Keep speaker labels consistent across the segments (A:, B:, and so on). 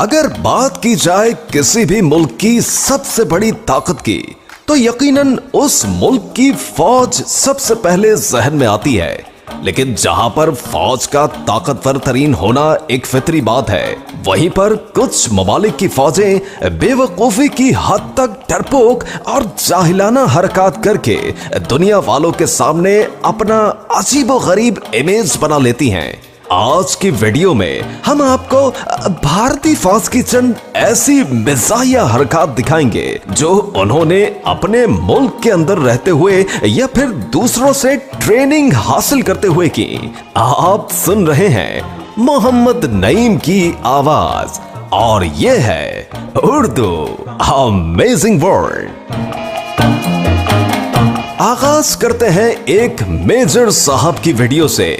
A: अगर बात की जाए किसी भी मुल्क की सबसे बड़ी ताकत की, तो यकीनन उस मुल्क की फौज सबसे पहले जहन में आती है। लेकिन जहां पर फौज का ताकतवर तरीन होना एक फितरी बात है, वहीं पर कुछ ममालिक की फौजें बेवकूफी की हद तक डरपोक और जाहिलाना हरकत करके दुनिया वालों के सामने अपना अजीबोगरीब इमेज बना लेती हैं। आज की वीडियो में हम आपको भारतीय फौज की चंद ऐसी मिजाहिया हरकत दिखाएंगे जो उन्होंने अपने मुल्क के अंदर रहते हुए या फिर दूसरों से ट्रेनिंग हासिल करते हुए की। आप सुन रहे हैं मोहम्मद नईम की आवाज और ये है उर्दू अमेजिंग वर्ल्ड। आगाज करते हैं एक मेजर साहब की वीडियो से।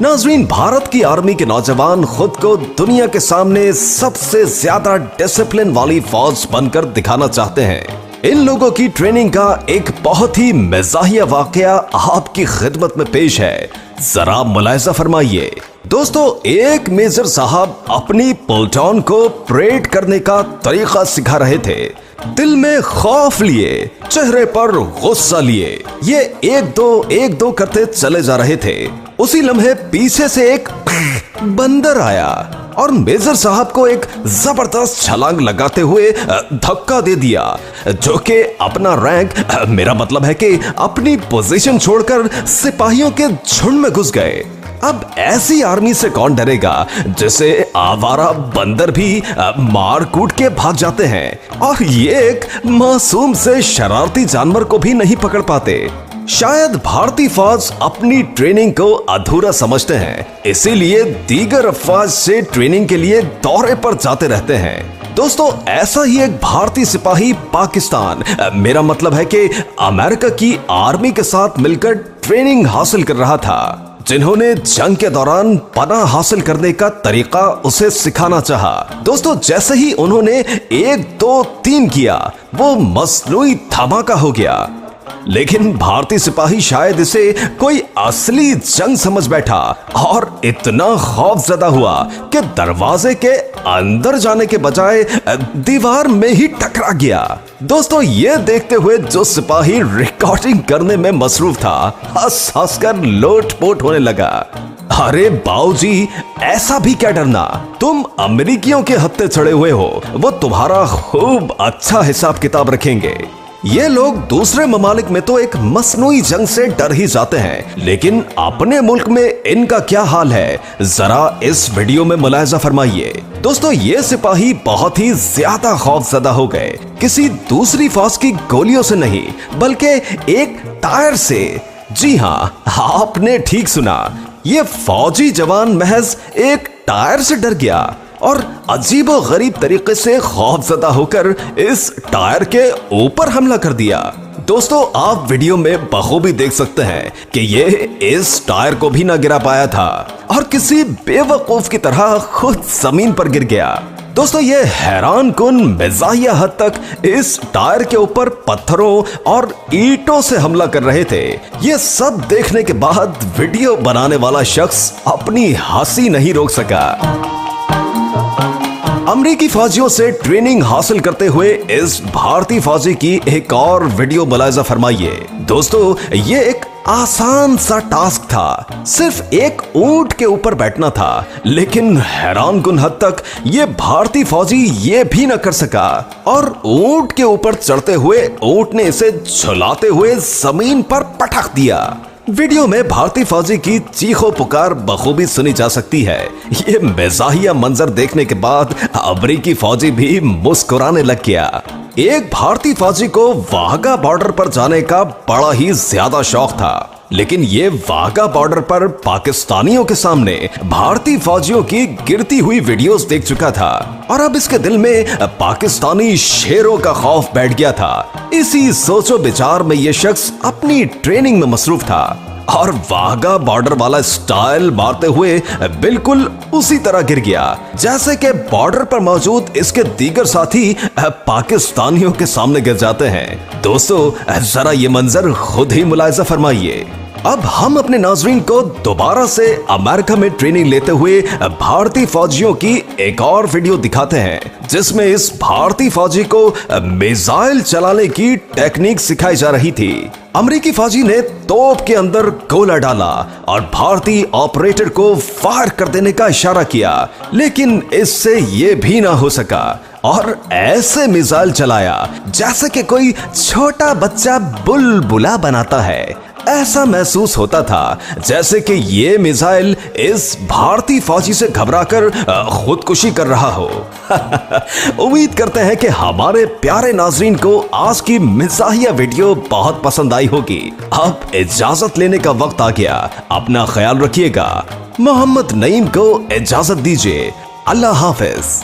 A: नाज़रीन, भारत की आर्मी के नौजवान खुद को दुनिया के सामने सबसे ज्यादा डिसिप्लिन वाली फौज बनकर दिखाना चाहते हैं। इन लोगों की ट्रेनिंग का एक बहुत ही मज़ाहिया वाकया आपकी खिदमत में पेश है, जरा मुलाहिजा फरमाइए। दोस्तों, एक मेजर साहब अपनी प्लटून को परेड करने का तरीका सिखा रहे थे। दिल में खौफ लिए, चेहरे पर गुस्सा लिए, ये एक दो करते चले जा रहे थे। उसी लम्हे पीछे से एक बंदर आया और मेजर साहब को एक जबरदस्त छलांग लगाते हुए धक्का दे दिया, जो कि अपना रैंक, मेरा मतलब है कि अपनी पोजीशन छोड़कर सिपाहियों के झुंड में घुस गए। अब ऐसी आर्मी से कौन डरेगा जिसे आवारा बंदर भी मार कूट के भाग जाते हैं, और ये एक मासूम से शरारती जानवर को भी नहीं पकड़ पाते। शायद भारतीय फौज अपनी ट्रेनिंग को अधूरा समझते हैं, इसीलिए दीगर अफवाज से ट्रेनिंग के लिए दौरे पर जाते रहते हैं। दोस्तों, ऐसा ही एक भारतीय सिपाही पाकिस्तान, मेरा मतलब है कि अमेरिका की आर्मी के साथ मिलकर ट्रेनिंग हासिल कर रहा था, जिन्होंने जंग के दौरान पनाह हासिल करने का तरीका उसे सिखाना चाहा। दोस्तों, जैसे ही उन्होंने 1 2 3 किया, वो मसनूई धमाका हो गया। लेकिन भारतीय सिपाही शायद इसे कोई असली जंग समझ बैठा और इतना खौफजदा हुआ कि दरवाजे के अंदर जाने के बजाय दीवार में ही टकरा गया। दोस्तों, ये देखते हुए जो सिपाही रिकॉर्डिंग करने में मसरूफ था, हंस हंस कर लोटपोट होने लगा। अरे बाऊजी, ऐसा भी क्या डरना, तुम अमेरिकियों के हत्थे चढ़े हुए हो, वो तुम्हारा खूब अच्छा हिसाब किताब रखेंगे। ये लोग दूसरे ममालिक में तो एक मसनूई जंग से डर ही जाते हैं, लेकिन अपने मुल्क में इनका क्या हाल है, जरा इस वीडियो में मुलाहिजा फरमाइए। दोस्तों, ये सिपाही बहुत ही ज्यादा खौफजदा हो गए, किसी दूसरी फौज की गोलियों से नहीं, बल्कि एक टायर से। जी हाँ, आपने ठीक सुना, ये फौजी जवान महज एक टायर से डर गया और अजीबो गरीब तरीके से खौफजदा होकर इस टायर के ऊपर हमला कर दिया। दोस्तों, आप वीडियो में बखूबी देख सकते हैं कि ये इस टायर को भी ना गिरा पाया था और किसी बेवकूफ की तरह खुद जमीन पर गिर गया। दोस्तों, ये हैरान कुन मिजाहिया हद तक इस टायर के ऊपर पत्थरों और ईंटों से हमला कर रहे थे। ये सब देखने के बाद वीडियो बनाने वाला शख्स अपनी हंसी नहीं रोक सका। अमेरिकी फौजियों से ट्रेनिंग हासिल करते हुए इस भारतीय फौजी की एक और वीडियो मुलाहिजा फरमाइए। दोस्तों, ये एक आसान सा टास्क था, सिर्फ एक ऊंट के ऊपर बैठना था, लेकिन हैरान कुन हद तक ये भारतीय फौजी ये भी न कर सका और ऊंट के ऊपर चढ़ते हुए ऊंट ने इसे झुलाते हुए जमीन पर पटक दिया। वीडियो में भारतीय फौजी की चीखों पुकार बखूबी सुनी जा सकती है। ये मज़ाहिया मंजर देखने के बाद अमेरिकी फौजी भी मुस्कुराने लग गया। एक भारतीय फौजी को वाघा बॉर्डर पर जाने का बड़ा ही ज्यादा शौक था, लेकिन ये वाघा बॉर्डर पर पाकिस्तानियों के सामने भारतीय फौजियों की गिरती हुई वीडियोस देख चुका था और अब इसके दिल में पाकिस्तानी शेरों का खौफ बैठ गया था। इसी सोचो विचार में ये शख्स अपनी ट्रेनिंग में मसरूफ था और वाघा बॉर्डर वाला स्टाइल मारते हुए बिल्कुल उसी तरह गिर गया जैसे कि बॉर्डर पर मौजूद इसके दीगर साथी पाकिस्तानियों के सामने गिर जाते हैं। दोस्तों, जरा ये मंजर खुद ही मुलाहिजा फरमाइए। अब हम अपने नाजरीन को दोबारा से अमेरिका में ट्रेनिंग लेते हुए भारतीय फौजियों की एक और वीडियो दिखाते हैं, जिसमें इस भारतीय फौजी को मिसाइल चलाने की टेक्निक सिखाई जा रही थी। अमेरिकी फौजी ने तोप के अंदर गोला डाला और भारतीय ऑपरेटर को फायर कर देने का इशारा किया, लेकिन इससे ये भी ना हो सका और ऐसे मिसाइल चलाया जैसे कि कोई छोटा बच्चा बुलबुला बनाता है। ऐसा महसूस होता था जैसे कि ये मिसाइल इस भारतीय फौजी से घबराकर खुदकुशी कर रहा हो। उम्मीद करते हैं कि हमारे प्यारे नाजरीन को आज की मिजाहिया वीडियो बहुत पसंद आई होगी। अब इजाजत लेने का वक्त आ गया। अपना ख्याल रखिएगा। मोहम्मद नईम को इजाजत दीजिए। अल्लाह हाफिज।